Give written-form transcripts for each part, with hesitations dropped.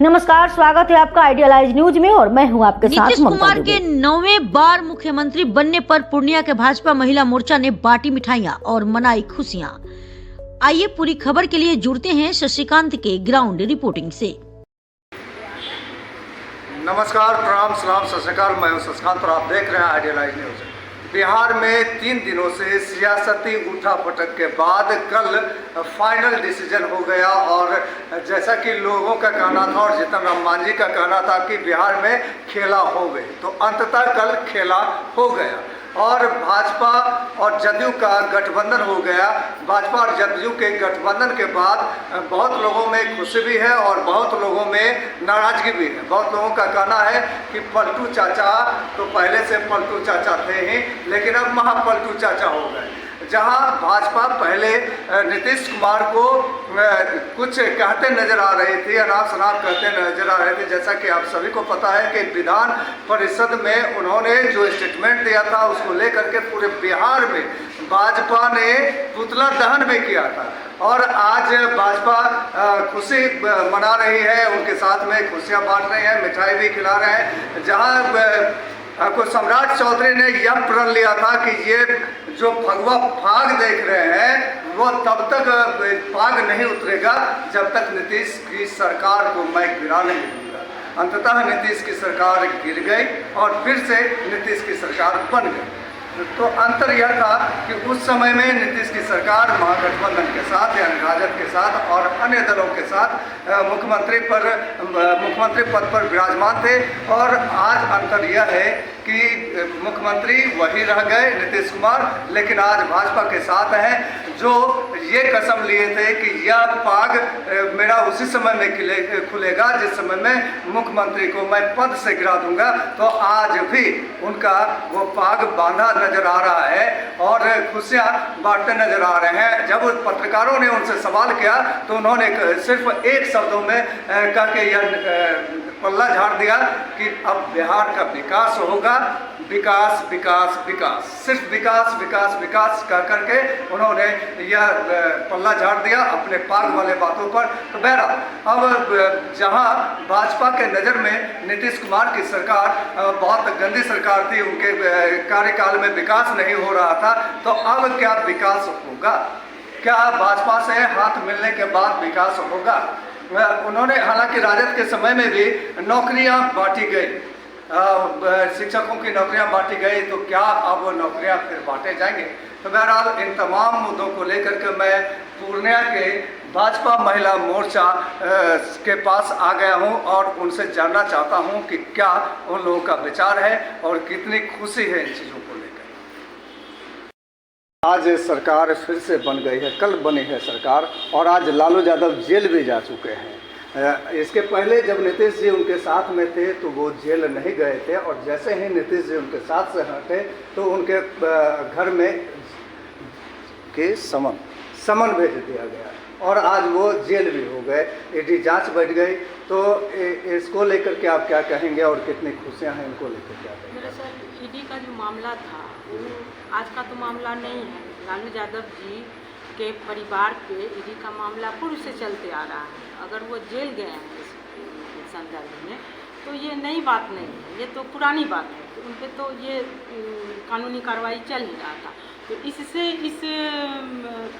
नमस्कार, स्वागत है आपका आइडियलाइज न्यूज में और मैं हूं आपके साथ नीतीश ममता कुमार दुबे। के 9वें बार मुख्यमंत्री बनने पर पूर्णिया के भाजपा महिला मोर्चा ने बांटी मिठाइयां और मनाई खुशियां। आइए पूरी खबर के लिए जुड़ते हैं शशिकांत के ग्राउंड रिपोर्टिंग से। नमस्कार, प्रणाम, सलाम, सत श्री अकाल। मैं हूं शशिकांत और आप देख रहे हैं आइडियलाइज न्यूज। बिहार में 3 दिनों से सियासती उठापटक के बाद कल फाइनल डिसीजन हो गया और जैसा कि लोगों का कहना था और जीतन राम मांझी का कहना था कि बिहार में खेला हो गए, तो अंततः कल खेला हो गया और भाजपा और जदयू का गठबंधन हो गया। भाजपा और जदयू के गठबंधन के बाद बहुत लोगों में खुशी भी है और बहुत लोगों में नाराजगी भी है। बहुत लोगों का कहना है कि पलटू चाचा तो पहले से पलटू चाचा थे ही, लेकिन अब महापलटू चाचा हो गए। जहां भाजपा पहले नीतीश कुमार को कुछ कहते नजर आ रही थी, अनाप शनाप कहते नजर आ रहे थे, जैसा कि आप सभी को पता है कि विधान परिषद में उन्होंने जो स्टेटमेंट दिया था उसको लेकर के पूरे बिहार में भाजपा ने पुतला दहन भी किया था। और आज भाजपा खुशी मना रही है, उनके साथ में खुशियां बांट रही है, मिठाई भी खिला रहे हैं। जहां आपको सम्राट चौधरी ने यह प्रण लिया था कि ये जो भगवा फाग देख रहे हैं वो तब तक फाग नहीं उतरेगा जब तक नीतीश की सरकार को मैं गिरा नहीं दूंगा। अंततः नीतीश की सरकार गिर गई और फिर से नीतीश की सरकार बन गई। तो अंतर यह था कि उस समय में नीतीश की सरकार महागठबंधन के साथ यानी राजद के साथ और अन्य दलों के साथ मुख्यमंत्री पद पर विराजमान थे और आज अंतर यह है कि मुख्यमंत्री वही रह गए नीतीश कुमार, लेकिन आज भाजपा के साथ हैं जो ये कसम लिए थे कि यह पाग मेरा उसी समय में खुलेगा जिस समय में मुख्यमंत्री को मैं पद से गिरा दूंगा। तो आज भी उनका वो पाग बांधा नजर आ रहा है और खुशियां बांटते नजर आ रहे हैं। जब पत्रकारों ने उनसे सवाल किया तो उन्होंने सिर्फ एक शब्दों में कह के यह पल्ला झाड़ दिया कि अब बिहार का विकास होगा, विकास विकास विकास, सिर्फ विकास विकास विकास कह करके उन्होंने यह पल्ला झाड़ दिया अपने पाग वाले बातों पर। तो बहरहाल अब जहां भाजपा के नज़र में नीतीश कुमार की सरकार बहुत गंदी सरकार थी, उनके कार्यकाल में विकास नहीं हो रहा था, तो अब क्या विकास होगा? क्या भाजपा से हाथ मिलने के बाद विकास होगा? उन्होंने हालांकि राजद के समय में भी नौकरियां बांटी गई, शिक्षकों की नौकरियां बांटी गई, तो क्या अब वो नौकरियां फिर बांटे जाएंगे? तो बहरहाल इन तमाम मुद्दों को लेकर के मैं पूर्णिया के भाजपा महिला मोर्चा के पास आ गया हूं और उनसे जानना चाहता हूं कि क्या उन लोगों का विचार है और कितनी खुशी है इन चीज़ों को लेकर। आज सरकार फिर से बन गई है, कल बनी है सरकार और आज लालू यादव जेल भी जा चुके हैं। इसके पहले जब नीतीश जी उनके साथ में थे तो वो जेल नहीं गए थे और जैसे ही नीतीश जी उनके साथ से हटे तो उनके घर में के समन भेज दिया गया और आज वो जेल भी हो गए, ईडी जांच बैठ गई। तो इसको लेकर के आप क्या कहेंगे और कितनी खुशियां हैं इनको लेकर क्या कहेंगे? दरअसल ईडी का जो मामला था वो आज का तो मामला नहीं है। लालू यादव जी के परिवार पे ईडी का मामला पूर्व से चलते आ रहा है। अगर वो जेल गए हैं इस संदर्भ में तो ये नई बात नहीं है, ये तो पुरानी बात है। तो उन पर तो ये कानूनी कार्रवाई चल ही रहा था, तो इससे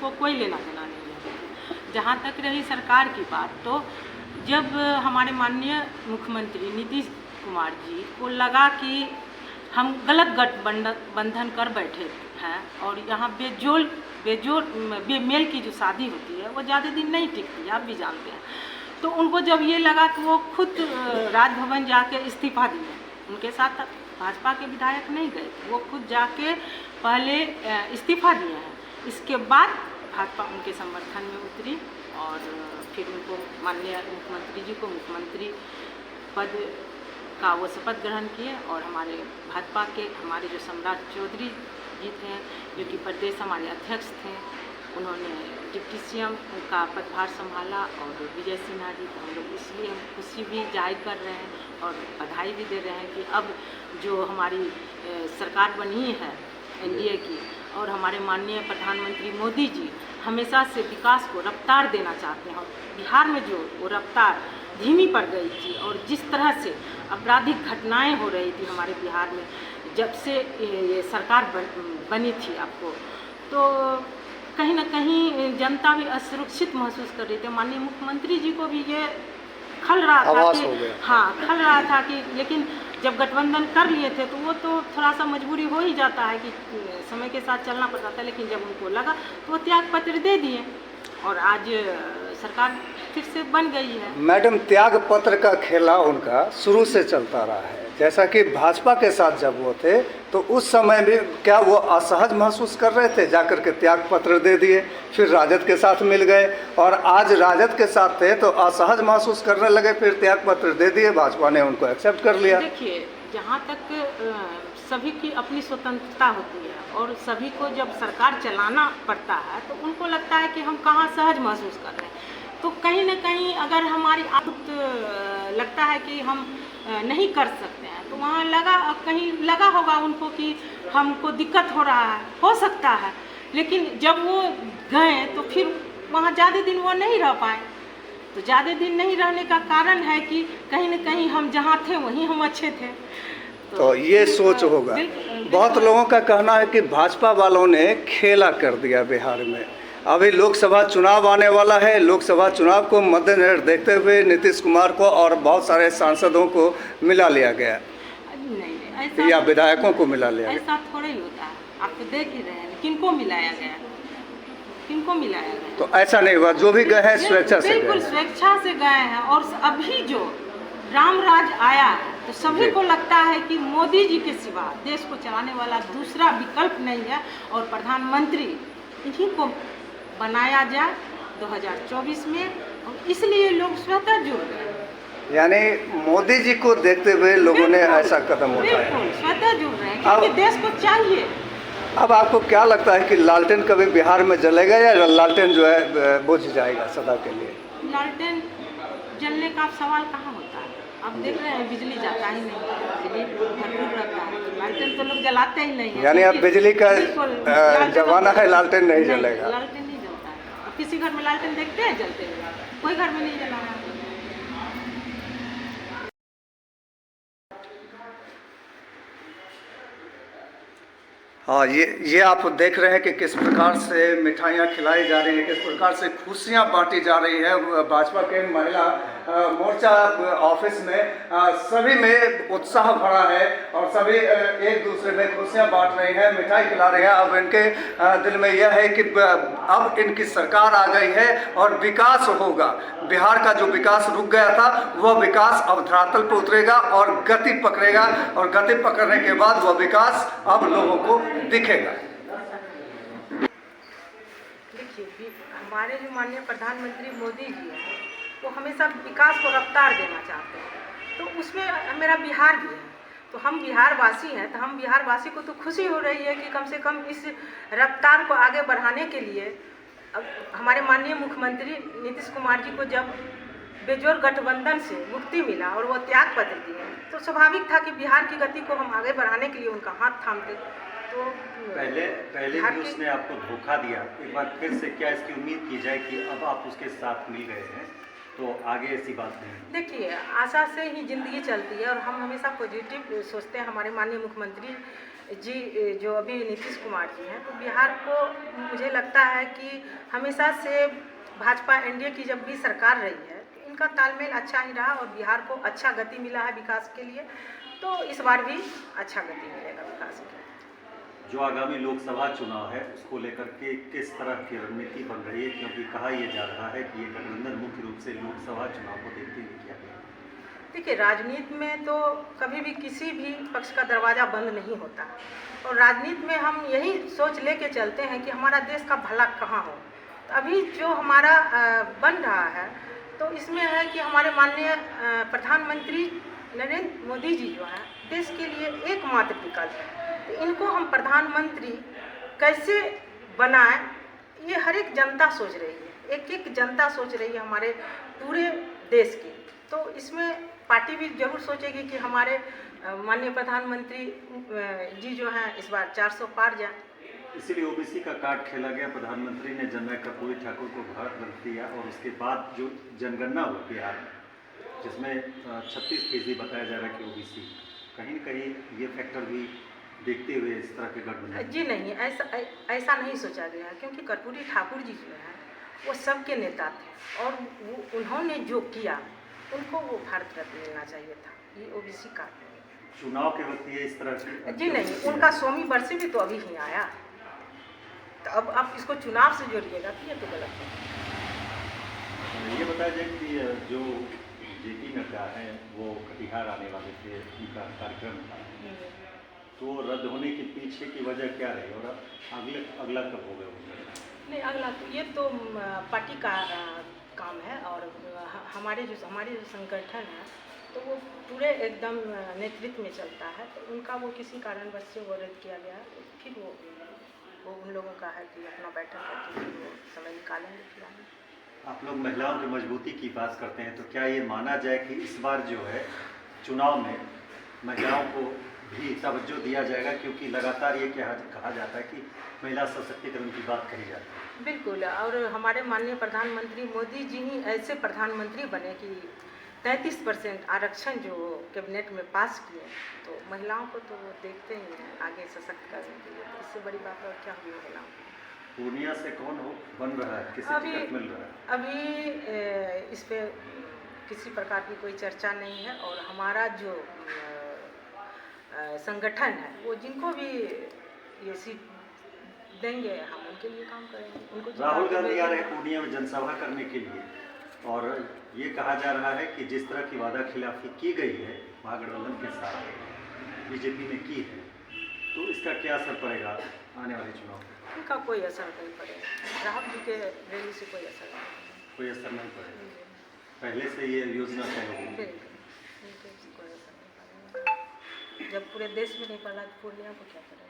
को कोई लेना देना नहीं है। जहाँ तक रही सरकार की बात, तो जब हमारे माननीय मुख्यमंत्री नीतीश कुमार जी को लगा कि हम गलत गठबंधन कर बैठे हैं और यहाँ बेमेल की जो शादी होती है वो ज़्यादा दिन नहीं टिकती, आप भी जानते हैं। तो उनको जब ये लगा कि वो खुद राजभवन जाके इस्तीफा दिए, उनके साथ भाजपा के विधायक नहीं गए, वो खुद जाके पहले इस्तीफा दिए हैं। इसके बाद भाजपा उनके समर्थन में उतरी और फिर उनको माननीय मुख्यमंत्री जी को मुख्यमंत्री पद का वो शपथ ग्रहण किए और हमारे भाजपा के हमारे जो सम्राट चौधरी जी थे जो कि प्रदेश हमारे अध्यक्ष थे, उन्होंने डिप्टी सीएम का पदभार संभाला और विजय सिन्हा जी को हम लोग इसलिए हम खुशी भी जाहिर कर रहे हैं और बधाई भी दे रहे हैं कि अब जो हमारी सरकार बनी है एनडीए की और हमारे माननीय प्रधानमंत्री मोदी जी हमेशा से विकास को रफ्तार देना चाहते हैं और बिहार में जो वो रफ्तार धीमी पड़ गई थी। और जिस तरह से आपराधिक घटनाएं हो रही थी हमारे बिहार में जब से ये सरकार बनी थी आपको, तो कहीं ना कहीं जनता भी असुरक्षित महसूस कर रही थी। माननीय मुख्यमंत्री जी को भी ये खल रहा था कि खल रहा था कि लेकिन जब गठबंधन कर लिए थे तो वो तो थोड़ा सा मजबूरी हो ही जाता है कि समय के साथ चलना पड़ता था, लेकिन जब उनको लगा तो वो त्याग पत्र दे दिए और आज सरकार फिर से बन गई है। मैडम, त्याग पत्र का खेला उनका शुरू से चलता रहा है। जैसा कि भाजपा के साथ जब वो थे तो उस समय भी क्या वो असहज महसूस कर रहे थे, जाकर के त्याग पत्र दे दिए, फिर राजद के साथ मिल गए और आज राजद के साथ थे तो असहज महसूस करने लगे, फिर त्याग पत्र दे दिए, भाजपा ने उनको एक्सेप्ट कर लिया। देखिए, जहाँ तक सभी की अपनी स्वतंत्रता होती है और सभी को जब सरकार चलाना पड़ता है तो उनको लगता है कि हम कहाँ सहज महसूस कर रहे हैं, तो कहीं ना कहीं अगर हमारी आदत लगता है कि हम नहीं कर सकते हैं तो वहाँ कहीं लगा होगा उनको कि हमको दिक्कत हो रहा है, हो सकता है, लेकिन जब वो गए तो फिर वहाँ ज़्यादा दिन वो नहीं रह पाए। तो ज़्यादा दिन नहीं रहने का कारण है कि कहीं ना कहीं हम जहाँ थे वहीं हम अच्छे थे। तो ये सोच होगा। बहुत लोगों का कहना है कि भाजपा वालों ने खेला कर दिया बिहार में। अभी लोकसभा चुनाव आने वाला है, लोकसभा चुनाव को मद्देनजर देखते हुए नीतीश कुमार को और बहुत सारे सांसदों को मिला लिया गया, नहीं, या विधायकों को मिला लिया गया। ऐसा थोड़ा ही होता है, आप तो देख ही रहे हैं किनको मिलाया गया, किनको मिलाया गया। तो ऐसा नहीं हुआ, जो भी गए हैं स्वेच्छा से गए। बिल्कुल स्वेच्छा से गए हैं। और अभी जो राम राज आया है तो सभी को लगता है कि मोदी जी के सिवा देश को चलाने वाला दूसरा विकल्प नहीं है और प्रधानमंत्री इन्हीं को बनाया जाए 2024 में, और इसलिए लोग स्वतः जुड़ गए। यानी मोदी जी को देखते हुए लोगों ने ऐसा कदम उठाया। बिल्कुल स्वतः जुड़ रहे हैं क्योंकि देश को चाहिए। अब आपको क्या लगता है कि लालटेन कभी बिहार में जलेगा या लालटेन जो है बुझ जाएगा सदा के लिए? लालटेन जलने का सवाल कहाँ होता है? अब देख रहे हैं बिजली जाता ही नहीं, बिजली भरपूर रहता है, तो लालटेन तो लोग जलाते ही नहीं है। यानी अब बिजली का जमाना है, लालटेन नहीं जलेगा। लालटेन नहीं जलता है। अब किसी घर में लालटेन देखते हैं जलते हुए? कोई घर में नहीं जला है। हाँ, ये आप देख रहे हैं कि किस प्रकार से मिठाइयाँ खिलाई जा रही हैं, किस प्रकार से खुशियाँ बांटी जा रही है। भाजपा के महिला मोर्चा ऑफिस में सभी में उत्साह भरा है और सभी एक दूसरे में खुशियाँ बांट रही हैं, मिठाई खिला रही हैं। अब इनके दिल में यह है कि अब इनकी सरकार आ गई है और विकास होगा। बिहार का जो विकास रुक गया था वह विकास अब धरातल पर उतरेगा और गति पकड़ेगा, और गति पकड़ने के बाद वह विकास अब लोगों को दिखेगा। देखिए, हमारे जो माननीय प्रधानमंत्री मोदी जी हैं वो हमेशा विकास को रफ्तार देना चाहते हैं, तो उसमें मेरा बिहार भी है। तो हम बिहार वासी हैं, तो हम बिहार वासी को तो खुशी हो रही है कि कम से कम इस रफ्तार को आगे बढ़ाने के लिए अब हमारे माननीय मुख्यमंत्री नीतीश कुमार जी को जब बेजोर गठबंधन से मुक्ति मिला और वो त्याग पत्र दिए, तो स्वाभाविक था कि बिहार की गति को हम आगे बढ़ाने के लिए उनका हाथ थामते। तो पहले भी उसने आपको धोखा दिया, एक बार फिर से क्या इसकी उम्मीद की जाए कि अब आप उसके साथ मिल गए हैं तो आगे ऐसी बात नहीं? देखिए, आशा से ही ज़िंदगी चलती है और हम हमेशा पॉजिटिव सोचते हैं। हमारे माननीय मुख्यमंत्री जी जो अभी नीतीश कुमार जी हैं, तो बिहार को मुझे लगता है कि हमेशा से भाजपा एनडीए की जब भी सरकार रही है तो इनका तालमेल अच्छा ही रहा और बिहार को अच्छा गति मिला है विकास के लिए। तो इस बार भी अच्छा गति मिलेगा विकास के लिए। जो आगामी लोकसभा चुनाव है उसको लेकर के किस तरह की रणनीति बन रही है, क्योंकि कहा यह जा रहा है कि ये गठबंधन मुख्य रूप से लोकसभा चुनाव को देखते हुए किया गया? देखिए, राजनीति में तो कभी भी किसी भी पक्ष का दरवाज़ा बंद नहीं होता और राजनीति में हम यही सोच लेके चलते हैं कि हमारा देश का भला कहाँ हो। तो अभी जो हमारा बन रहा है तो इसमें है कि हमारे माननीय प्रधानमंत्री नरेंद्र मोदी जी जो हैं देश के लिए एकमात्र विकल्प है। तो इनको हम प्रधानमंत्री कैसे बनाएं, ये हर एक जनता सोच रही है, एक एक जनता सोच रही है हमारे पूरे देश की। तो इसमें पार्टी भी जरूर सोचेगी कि हमारे माननीय प्रधानमंत्री जी जो हैं इस बार 400 पार जाए। इसीलिए ओबीसी का कार्ड खेला गया। प्रधानमंत्री ने जननायक कर्पूरी ठाकुर को घर रख दिया और उसके बाद जो जनगणना हुई बिहार में जिसमें 36% बताया जा रहा है कि ओबीसी, कहीं न कहीं ये फैक्टर भी देखते हुए इस तरह के गठबंधन? जी नहीं, ऐसा नहीं सोचा गया, क्योंकि कर्पूरी ठाकुर जी जो है वो सबके नेता थे और उन्होंने जो किया उनको वो भारत रत्न मिलना चाहिए था। ये ओबीसी का चुनाव के वक्त ये इस तरह की? जी नहीं, उनका 100वीं बरसी भी तो अभी ही आया, तो अब आप इसको चुनाव से जोड़िएगा तो ये तो गलत है। ये बताया जाए कि जो जेपी नड्डा है वो कटिहार आने वाले थे, उनका कार्यक्रम था, तो रद्द होने के पीछे की वजह क्या रही और अगला कब होगा? नहीं, अगला तो ये तो पार्टी का काम है और हमारे जो संगठन है तो वो पूरे एकदम नेतृत्व में चलता है, तो उनका वो किसी कारणवश से वो रद्द किया गया, फिर वो उन लोगों का है कि अपना बैठक करके वो समय निकालेंगे। फिर आप लोग महिलाओं की मजबूती की बात करते हैं, तो क्या ये माना जाए कि इस बार जो है चुनाव में महिलाओं को भी तवज्जो दिया जाएगा, क्योंकि लगातार ये कहा जाता है कि महिला सशक्तिकरण की बात कही जाती है? बिल्कुल, और हमारे माननीय प्रधानमंत्री मोदी जी ही ऐसे प्रधानमंत्री बने कि 33% आरक्षण जो कैबिनेट में पास किए, तो महिलाओं को तो वो देखते ही हैं आगे सशक्त करने के लिए, तो इससे बड़ी बात और क्या हुई महिलाओं को। पूर्णिया से कौन बन रहा है, किसे टिकट मिल रहा है? अभी इस पे किसी प्रकार की कोई चर्चा नहीं है, और हमारा जो संगठन है वो जिनको भी ये सीट देंगे हम उनके लिए काम करेंगे। उनको राहुल गांधी आ रहे हैं पूर्णिया में जनसभा करने के लिए, और ये कहा जा रहा है कि जिस तरह की वादा खिलाफी की गई है महागठबंधन के साथ बीजेपी ने की है, तो इसका क्या असर पड़ेगा आने वाले चुनाव में? उनका कोई असर नहीं पड़ेगा, राहुल जी के रैली से कोई असर नहीं पड़ेगा। कोई असर नहीं पड़ेगा, पहले से ये योजना तय होगी। कोई असर नहीं पड़ेगा, जब पूरे देश में नहीं पड़ा तो पूर्णिया को क्या करेंगे।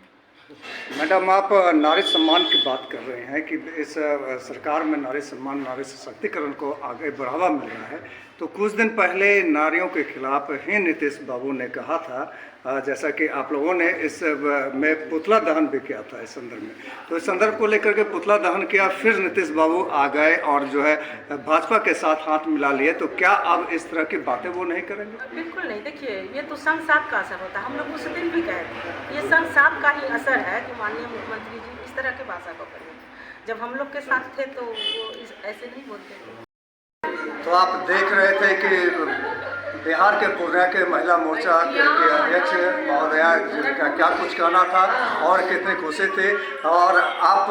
मैडम, आप नारी सम्मान की बात कर रहे हैं कि इस सरकार में नारी सम्मान, नारी सशक्तिकरण को आगे बढ़ावा मिल रहा है, तो कुछ दिन पहले नारियों के खिलाफ ही नीतीश बाबू ने कहा था, जैसा कि आप लोगों ने इस में पुतला दहन भी किया था इस संदर्भ में, तो इस संदर्भ को लेकर के पुतला दहन किया, फिर नीतीश बाबू आ गए और जो है भाजपा के साथ हाथ मिला लिए, तो क्या अब इस तरह की बातें वो नहीं करेंगे? बिल्कुल नहीं, देखिए ये तो संसाद का असर होता है, हम लोग उस दिन भी कहे थे, ये संसाद का ही असर है कि माननीय मुख्यमंत्री जी इस तरह की भाषा को करेंगे। जब हम लोग के साथ थे तो वो ऐसे नहीं बोलते थे। तो आप देख रहे थे कि बिहार के पूर्णिया के महिला मोर्चा के अध्यक्ष महोदया का क्या कुछ कहना था और कितने खुशी थे, और आप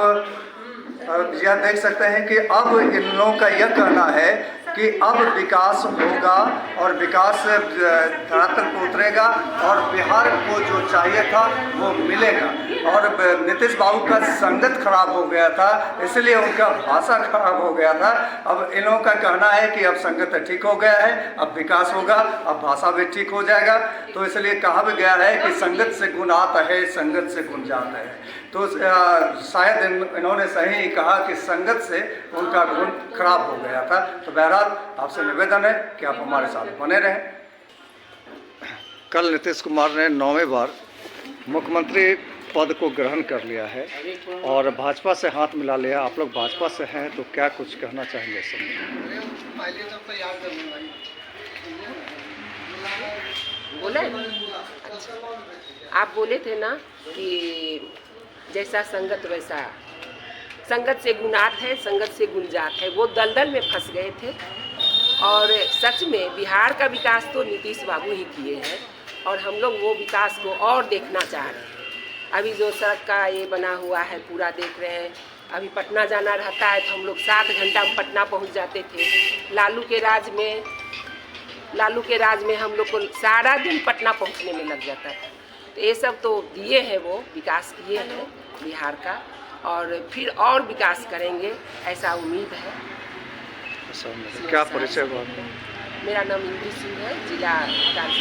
यह देख सकते हैं कि अब इन लोगों का यह कहना है कि अब विकास होगा और विकास धरातल पर उतरेगा और बिहार को जो चाहिए था वो मिलेगा, और नीतीश बाबू का संगत खराब हो गया था, इसलिए उनका भाषा खराब हो गया था। अब इन लोगों का कहना है कि अब संगत ठीक हो गया है, अब विकास होगा, अब भाषा भी ठीक हो जाएगा, तो इसलिए कहा भी गया है कि संगत से गुण आता है, संगत से गुण जाता है। तो शायद इन्होंने सही कहा कि संगत से उनका गुण खराब हो गया था। तो बहरहाल आपसे निवेदन है कि आप हमारे साथ बने रहें। कल नीतीश कुमार ने 9वीं बार मुख्यमंत्री पद को ग्रहण कर लिया है और भाजपा से हाथ मिला लिया। आप लोग भाजपा से हैं तो क्या कुछ कहना चाहेंगे इस समय? बोले आप बोले थे ना कि जैसा संगत वैसा, संगत से गुणात है, संगत से गुंजात है। वो दलदल में फंस गए थे, और सच में बिहार का विकास तो नीतीश बाबू ही किए हैं, और हम लोग वो विकास को और देखना चाह रहे हैं। अभी जो सड़क का ये बना हुआ है पूरा देख रहे हैं। अभी पटना जाना रहता है तो हम लोग 7 घंटा में पटना पहुंच जाते थे। लालू के राज में हम लोग को सारा दिन पटना पहुंचने में लग जाता था। तो ये सब तो दिए हैं, वो विकास किए हैं बिहार का, और फिर और विकास करेंगे ऐसा उम्मीद है। क्या परिचय हुआ? मेरा नाम इंदु सिंह है, जिला कार्य